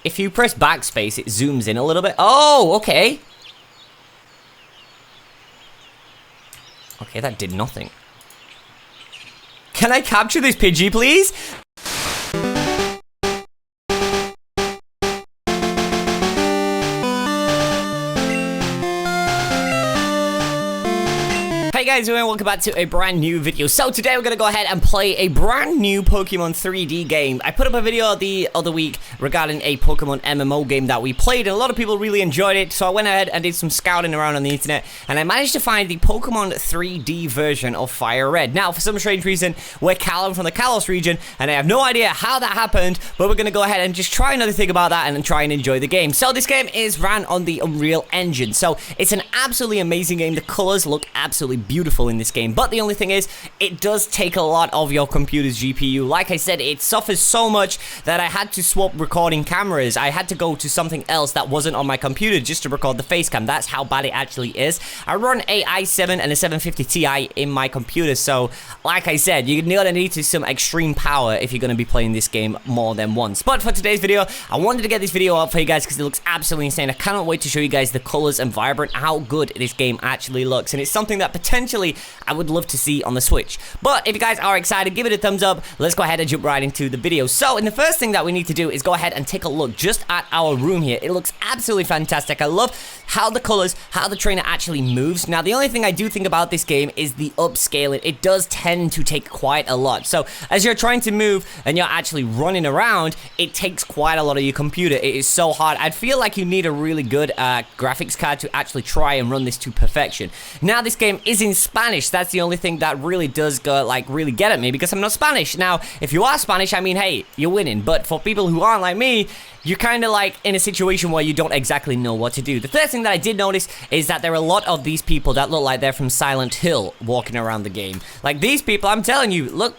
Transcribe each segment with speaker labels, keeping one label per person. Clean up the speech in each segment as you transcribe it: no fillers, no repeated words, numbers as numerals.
Speaker 1: if you press backspace, it zooms in a little bit. Oh, okay. Okay, that did nothing. Can I capture this Pidgey, please? Hey guys, and welcome back to a brand new video. So today we're going to go ahead and play a brand new Pokemon 3D game. I put up a video the other week regarding a Pokemon MMO game that we played, and a lot of people really enjoyed it. So I went ahead and did some scouting around on the internet, and I managed to find the Pokemon 3D version of Fire Red. Now, for some strange reason, we're Callum from the Kalos region, and I have no idea how that happened, but we're going to go ahead and just try another thing about that and then try and enjoy the game. So this game is ran on the Unreal Engine. So it's an absolutely amazing game. The colors look absolutely beautiful in this game, but the only thing is, it does take a lot of your computer's GPU. Like I said, it suffers so much that I had to swap recording cameras. I had to go to something else that wasn't on my computer just to record the face cam. That's how bad it actually is. I run a i7 and a 750 Ti in my computer, so like I said, you're gonna need some extreme power if you're gonna be playing this game more than once. But for today's video, I wanted to get this video up for you guys because it looks absolutely insane. I cannot wait to show you guys the colors and vibrant how good this game actually looks, and it's something that potentially I would love to see on the Switch. But if you guys are excited, give it a thumbs up. Let's go ahead and jump right into the video. So, and the first thing that we need to do is go ahead and take a look just at our room here. It looks absolutely fantastic. I love how the colors, how the trainer actually moves. Now, the only thing I do think about this game is the upscaling. It does tend to take quite a lot. So, as you're trying to move and you're actually running around, it takes quite a lot of your computer. It is so hard. I'd feel like you need a really good graphics card to actually try and run this to perfection. Now, this game is in Spanish. That's the only thing that really does go, like, really get at me because I'm not Spanish. Now, if you are Spanish, I mean, hey, you're winning. But for people who aren't like me, you're kind of like in a situation where you don't exactly know what to do. The first thing that I did notice is that there are a lot of these people that look like they're from Silent Hill walking around the game. Like, these people, I'm telling you, look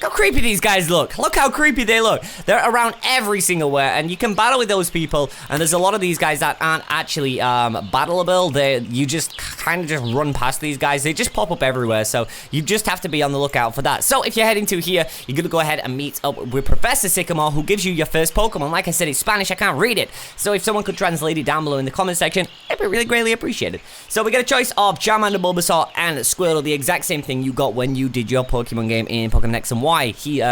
Speaker 1: how creepy these guys look. Look how creepy they look. They're around every single where, and you can battle with those people, and there's a lot of these guys that aren't actually battleable. You just kind of just run past these guys. They just pop up everywhere, so you just have to be on the lookout for that. So if you're heading to here, you're going to go ahead and meet up with Professor Sycamore, who gives you your first Pokemon. Like I said, it's Spanish. I can't read it. So if someone could translate it down below in the comment section, it'd be really greatly appreciated. So we get a choice of Charmander, Bulbasaur, and Squirtle, the exact same thing you got when you did your Pokemon game in Pokemon X and Y.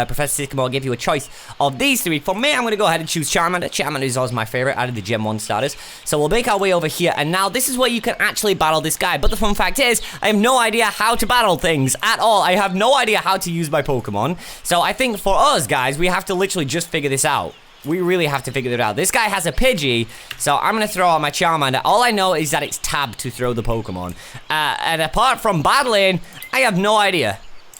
Speaker 1: Professor Sycamore gave you a choice of these three. For me, I'm going to go ahead and choose Charmander. Charmander is always my favorite out of the Gen 1 starters. So we'll make our way over here, and now this is where you can actually battle this guy. But the fun fact is, I have no idea how to battle things at all. I have no idea how to use my Pokemon. So I think for us, guys, we have to literally just figure this out. We really have to figure it out. This guy has a Pidgey, so I'm going to throw out my Charmander. All I know is that it's tab to throw the Pokemon. And apart from battling, I have no idea.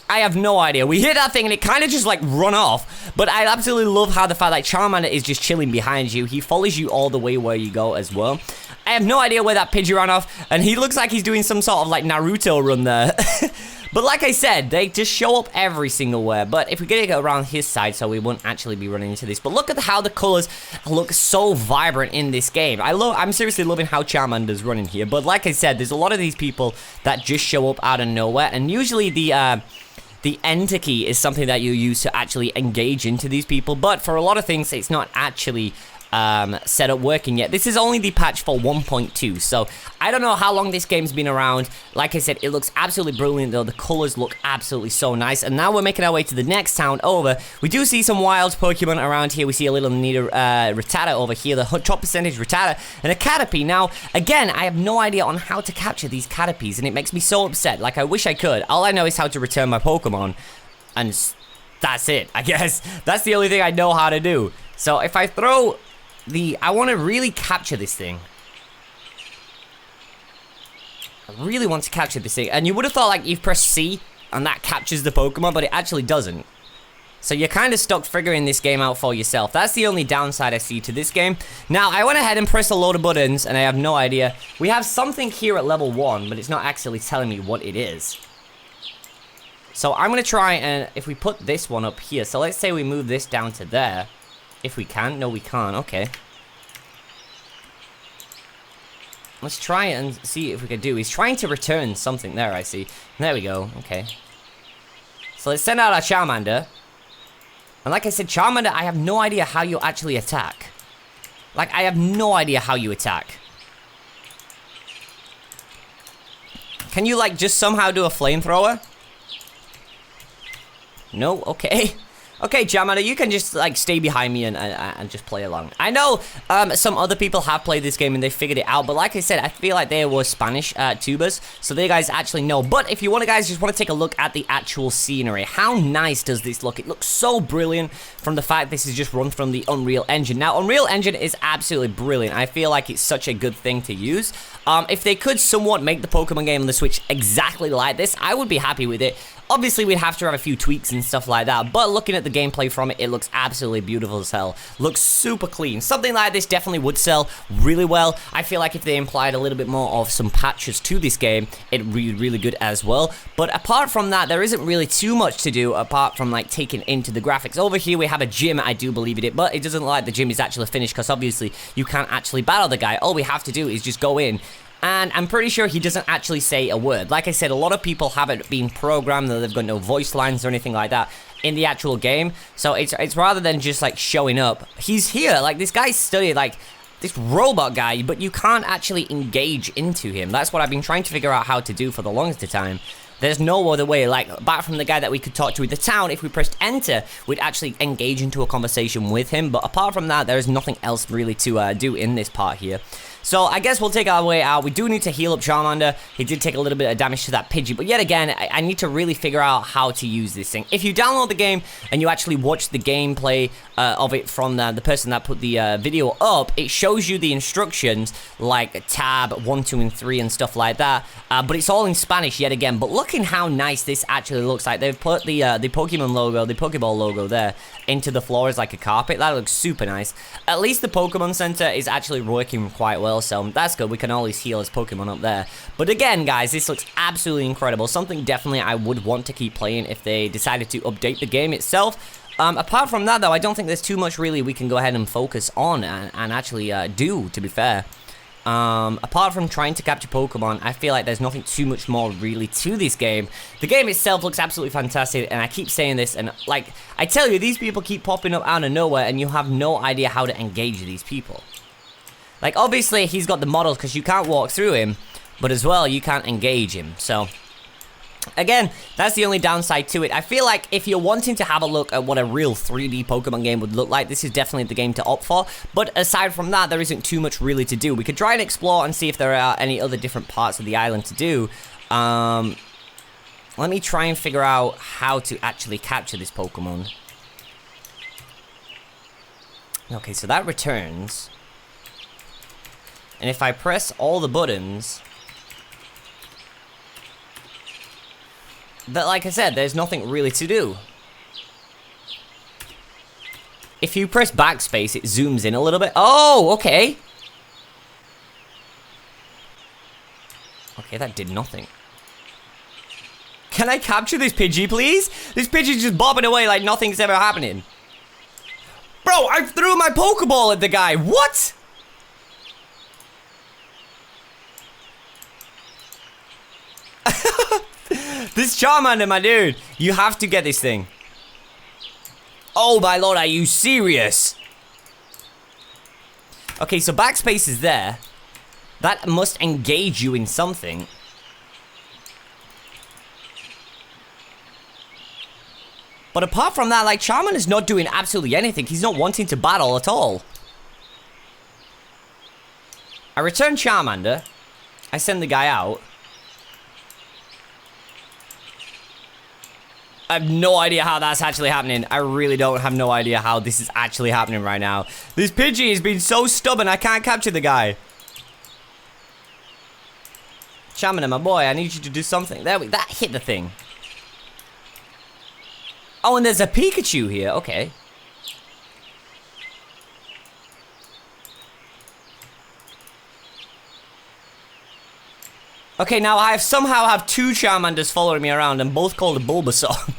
Speaker 1: I have no idea. We hit that thing and it kind of just like run off. But I absolutely love how the fact that Charmander is just chilling behind you. He follows you all the way where you go as well. I have no idea where that Pidgey ran off. And he looks like he's doing some sort of like Naruto run there. But like I said, they just show up every single where. But if we get to go around his side, so we won't actually be running into this. But look at how the colors look so vibrant in this game. I'm seriously loving how Charmander's running here. But like I said, there's a lot of these people that just show up out of nowhere. And usually the enter key is something that you use to actually engage into these people, but for a lot of things, it's not actually set up working yet. This is only the patch for 1.2, so I don't know how long this game's been around. Like I said, it looks absolutely brilliant though. The colors look absolutely so nice, and now we're making our way to the next town over. We do see some wild Pokemon around here. We see a little Rattata over here, the top percentage Rattata, and a Caterpie. Now, again, I have no idea on how to capture these Caterpies, and it makes me so upset. Like, I wish I could. All I know is how to return my Pokemon, and that's it, I guess. That's the only thing I know how to do. So if I throw I want to really capture this thing. I really want to capture this thing. And you would have thought, like, you've pressed C and that captures the Pokemon, but it actually doesn't. So you're kind of stuck figuring this game out for yourself. That's the only downside I see to this game. Now, I went ahead and pressed a load of buttons, and I have no idea. We have something here at level 1, but it's not actually telling me what it is. So I'm going to try, and if we put this one up here, so let's say we move this down to there. If we can. No, we can't. Okay. Let's try it and see if we can do. He's trying to return something there, I see. There we go. Okay. So let's send out our Charmander. And like I said, Charmander, I have no idea how you actually attack. Like, I have no idea how you attack. Can you, like, just somehow do a flamethrower? No? Okay. Okay, Charmander, you can just, like, stay behind me and just play along. I know some other people have played this game and they figured it out, but like I said, I feel like they were Spanish tubers, so they guys actually know. But if you want to, guys, just want to take a look at the actual scenery. How nice does this look? It looks so brilliant from the fact this is just run from the Unreal Engine. Now, Unreal Engine is absolutely brilliant. I feel like it's such a good thing to use. If they could somewhat make the Pokemon game on the Switch exactly like this, I would be happy with it. Obviously, we'd have to have a few tweaks and stuff like that, but looking at the gameplay from it, it looks absolutely beautiful as hell. Looks super clean. Something like this definitely would sell really well. I feel like if they implied a little bit more of some patches to this game, it'd be really good as well. But apart from that, there isn't really too much to do apart from, like, taking into the graphics. Over here, we have a gym, I do believe it, but it doesn't look like the gym is actually finished because obviously you can't actually battle the guy. All we have to do is just go in. And I'm pretty sure he doesn't actually say a word. Like I said, a lot of people haven't been programmed, that they've got no voice lines or anything like that in the actual game. So it's rather than just, like, showing up. He's here. Like, this guy's studied, like, this robot guy, but you can't actually engage into him. That's what I've been trying to figure out how to do for the longest time. There's no other way, like, apart from the guy that we could talk to in the town, if we pressed enter, we'd actually engage into a conversation with him. But apart from that, there is nothing else really to do in this part here. So I guess we'll take our way out. We do need to heal up Charmander. He did take a little bit of damage to that Pidgey. But yet again, I need to really figure out how to use this thing. If you download the game and you actually watch the gameplay of it from the person that put the video up, it shows you the instructions like tab 1, 2, and 3 and stuff like that. But it's all in Spanish yet again. But looking how nice this actually looks like. They've put the Pokemon logo, the Pokeball logo there into the floor as like a carpet. That looks super nice. At least the Pokemon Center is actually working quite well. So that's good. We can always heal his Pokemon up there. But again, guys, this looks absolutely incredible. Something definitely I would want to keep playing if they decided to update the game itself. Apart from that, though, I don't think there's too much really we can go ahead and focus on and actually do, to be fair. Apart from trying to capture Pokemon, I feel like there's nothing too much more really to this game. The game itself looks absolutely fantastic, and I keep saying this, and like, I tell you, these people keep popping up out of nowhere, and you have no idea how to engage these people. Like, obviously, he's got the models because you can't walk through him, but as well, you can't engage him, so... Again, that's the only downside to it. I feel like if you're wanting to have a look at what a real 3D Pokemon game would look like, this is definitely the game to opt for. But aside from that, there isn't too much really to do. We could try and explore and see if there are any other different parts of the island to do. Let me try and figure out how to actually capture this Pokemon. Okay, so that returns. And if I press all the buttons... But like I said, there's nothing really to do. If you press backspace, it zooms in a little bit. Oh, okay. Okay, that did nothing. Can I capture this Pidgey, please? This Pidgey's just bobbing away like nothing's ever happening. Bro, I threw my Pokeball at the guy. What? This Charmander, my dude. You have to get this thing. Oh my lord, are you serious? Okay, so backspace is there. That must engage you in something. But apart from that, like, Charmander's not doing absolutely anything. He's not wanting to battle at all. I return Charmander. I send the guy out. I have no idea how that's actually happening. I really don't have no idea how this is actually happening right now. This Pidgey has been so stubborn, I can't capture the guy. Charmander, my boy, I need you to do something. There we... That hit the thing. Oh, and there's a Pikachu here. Okay. Okay, now I somehow have two Charmanders following me around and both called a Bulbasaur.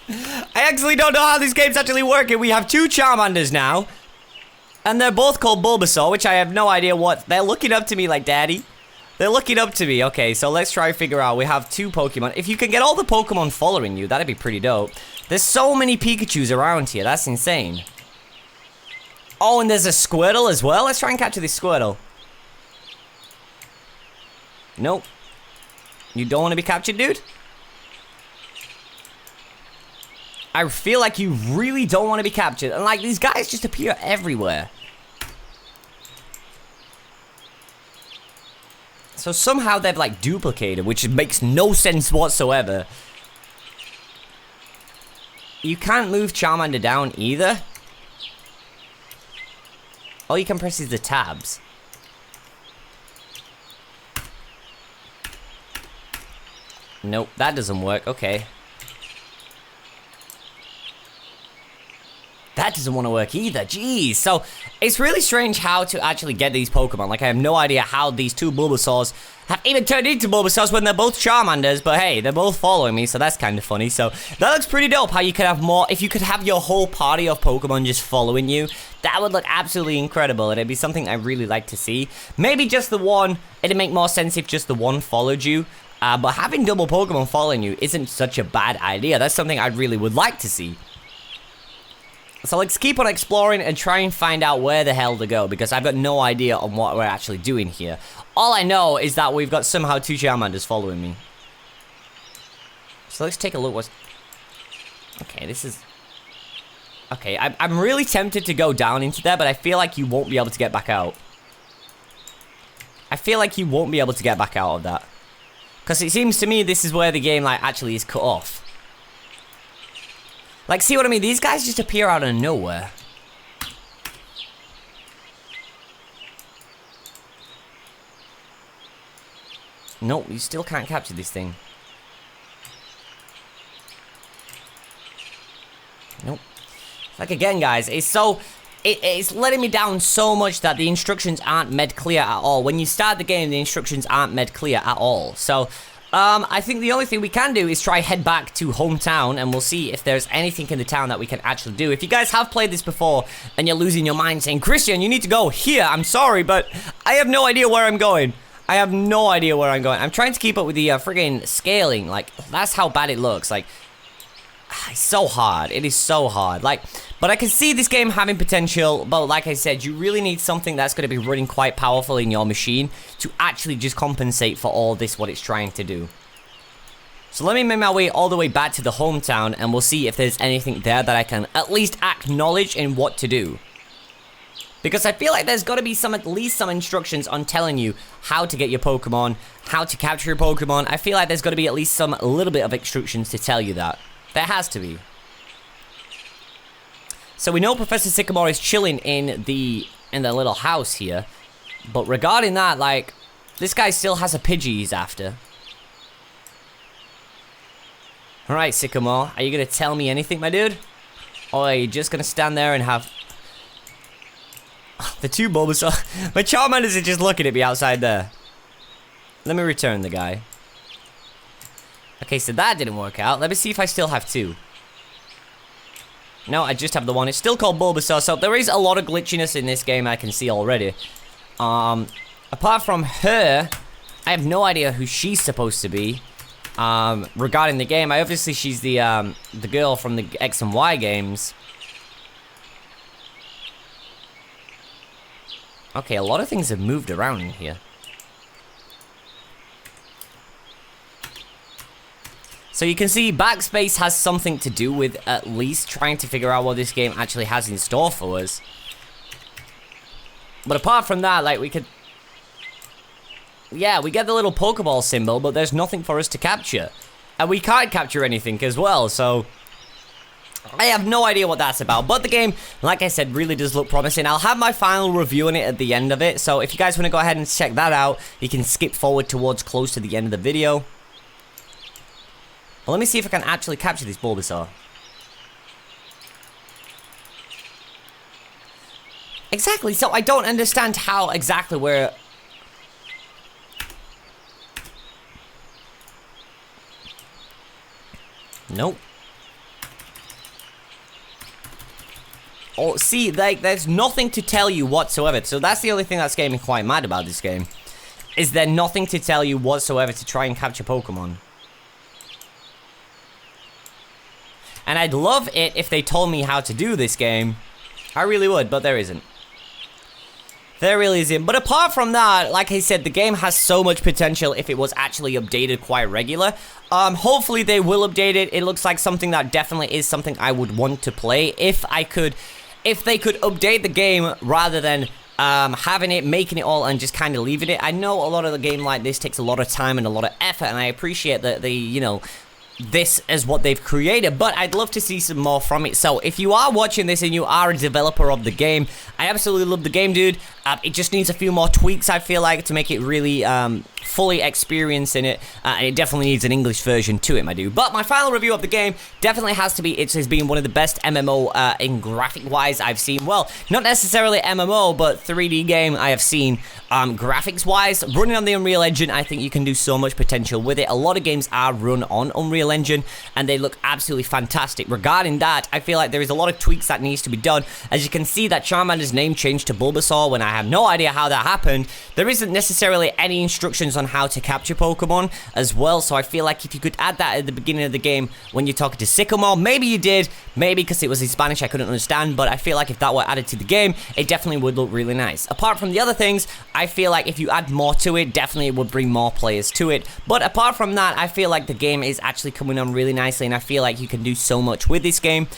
Speaker 1: I actually don't know how this game's actually working. We have two Charmanders now. And they're both called Bulbasaur, which I have no idea what... They're looking up to me like, Daddy. They're looking up to me. Okay, so let's try and figure out. We have two Pokemon. If you can get all the Pokemon following you, that'd be pretty dope. There's so many Pikachus around here. That's insane. Oh, and there's a Squirtle as well. Let's try and capture this Squirtle. Nope. You don't want to be captured, dude? I feel like you really don't want to be captured. And, like, these guys just appear everywhere. So somehow they've, like, duplicated, which makes no sense whatsoever. You can't move Charmander down either. All you can press is the tabs. Nope, that doesn't work. Okay. That doesn't want to work either. Jeez. So, it's really strange how to actually get these Pokemon. Like, I have no idea how these two Bulbasaurs have even turned into Bulbasaurs when they're both Charmanders. But hey, they're both following me, so that's kind of funny. So, that looks pretty dope how you could have more. If you could have your whole party of Pokemon just following you, that would look absolutely incredible. And it'd be something I really like to see. Maybe just the one. It'd make more sense if just the one followed you. But having double Pokemon following you isn't such a bad idea. That's something I really would like to see. So let's keep on exploring and try and find out where the hell to go, because I've got no idea on what we're actually doing here. All I know is that we've got somehow two Charmanders following me. So let's take a look what's... Okay, this is... Okay, I'm really tempted to go down into there, but I feel like you won't be able to get back out. I feel like you won't be able to get back out of that. Because it seems to me this is where the game, like, actually is cut off. Like, see what I mean? These guys just appear out of nowhere. Nope, you still can't capture this thing. Nope. Like, again, guys, it's so... It's letting me down so much that the instructions aren't made clear at all. When you start the game, the instructions aren't made clear at all. So... I think the only thing we can do is try head back to hometown, and we'll see if there's anything in the town that we can actually do. If you guys have played this before, and you're losing your mind saying, Christian, you need to go here, I'm sorry, but I have no idea where I'm going. I have no idea where I'm going. I'm trying to keep up with the friggin' scaling. Like, that's how bad it looks. Like, it's so hard. It is so hard. Like, but I can see this game having potential, but like I said, you really need something that's going to be running quite powerful in your machine to actually just compensate for all this, what it's trying to do. So let me make my way all the way back to the hometown, and we'll see if there's anything there that I can at least acknowledge in what to do. Because I feel like there's got to be some, at least some instructions on telling you how to get your Pokemon, how to capture your Pokemon. I feel like there's got to be at least some little bit of instructions to tell you that. There has to be. So we know Professor Sycamore is chilling in the little house here. But regarding that, like, this guy still has a Pidgey he's after. Alright, Sycamore, are you going to tell me anything, my dude? Or are you just going to stand there and have... The two Bulbasaur... My Charmanders are just looking at me outside there. Let me return the guy. Okay, so that didn't work out. Let me see if I still have two. No, I just have the one. It's still called Bulbasaur, so there is a lot of glitchiness in this game I can see already. Apart from her, I have no idea who she's supposed to be. Regarding the game, obviously she's the girl from the X and Y games. Okay, a lot of things have moved around in here. So you can see backspace has something to do with at least trying to figure out what this game actually has in store for us. But apart from that, like, we could... Yeah, we get the little Pokeball symbol, but there's nothing for us to capture. And we can't capture anything as well, so... I have no idea what that's about, but the game, like I said, really does look promising. I'll have my final review on it at the end of it, so if you guys want to go ahead and check that out, you can skip forward towards close to the end of the video. Well, let me see if I can actually capture this Bulbasaur. Exactly, so I don't understand how exactly we're... Nope. Oh, see, like, there's nothing to tell you whatsoever. So that's the only thing that's getting me quite mad about this game. Is there nothing to tell you whatsoever to try and capture Pokemon? And I'd love it if they told me how to do this game. I really would, but there isn't. There really isn't. But apart from that, like I said, the game has so much potential if it was actually updated quite regular. Hopefully they will update it. It looks like something that definitely is something I would want to play if they could update the game rather than having it, making it all, and just kind of leaving it. I know a lot of the game like this takes a lot of time and a lot of effort, and I appreciate that they, you know, this is what they've created, but I'd love to see some more from it. So if you are watching this and you are a developer of the game, I absolutely love the game, dude. It just needs a few more tweaks, I feel like, to make it really fully experiencing it, and it definitely needs an English version to it, my dude. But my final review of the game definitely has to be, it has been one of the best MMO in graphic-wise I've seen. Well, not necessarily MMO, but 3D game I have seen. Graphics-wise, running on the Unreal Engine, I think you can do so much potential with it. A lot of games are run on Unreal Engine, and they look absolutely fantastic. Regarding that, I feel like there is a lot of tweaks that needs to be done. As you can see, that Charmander's name changed to Bulbasaur when I have no idea how that happened. There isn't necessarily any instructions on how to capture Pokemon as well, so I feel like if you could add that at the beginning of the game when you're talking to Sycamore, maybe you did, maybe because it was in Spanish I couldn't understand, but I feel like if that were added to the game, it definitely would look really nice. Apart from the other things, I feel like if you add more to it, definitely it would bring more players to it. But apart from that, I feel like the game is actually coming on really nicely, and I feel like you can do so much with this game.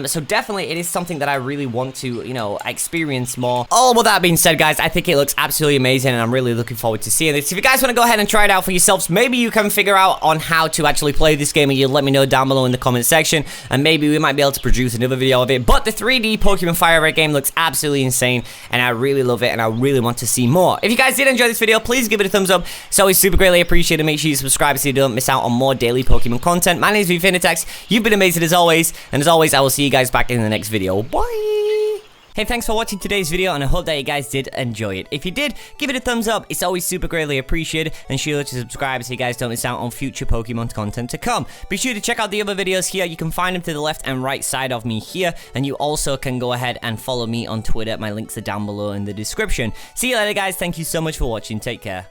Speaker 1: So definitely it is something that I really want to, you know, experience more. All with that being said, guys, I think it looks absolutely amazing, and I'm really looking forward to seeing this. If you guys want to go ahead and try it out for yourselves, maybe you can figure out on how to actually play this game, and you let me know down below in the comment section, and maybe we might be able to produce another video of it. But the 3D Pokemon Fire Red game looks absolutely insane, and I really love it, and I really want to see more. If you guys did enjoy this video, please give it a thumbs up. It's always super greatly appreciated. Make sure you subscribe so you don't miss out on more daily Pokemon content. My name is FeintAttacks. You've been amazing as always, and as always, I will see you guys back in the next video. Bye! Hey, thanks for watching today's video, and I hope that you guys did enjoy it. If you did, give it a thumbs up. It's always super greatly appreciated, and sure to subscribe so you guys don't miss out on future Pokemon content to come. Be sure to check out the other videos here. You can find them to the left and right side of me here, and you also can go ahead and follow me on Twitter. My links are down below in the description. See you later, guys. Thank you so much for watching. Take care.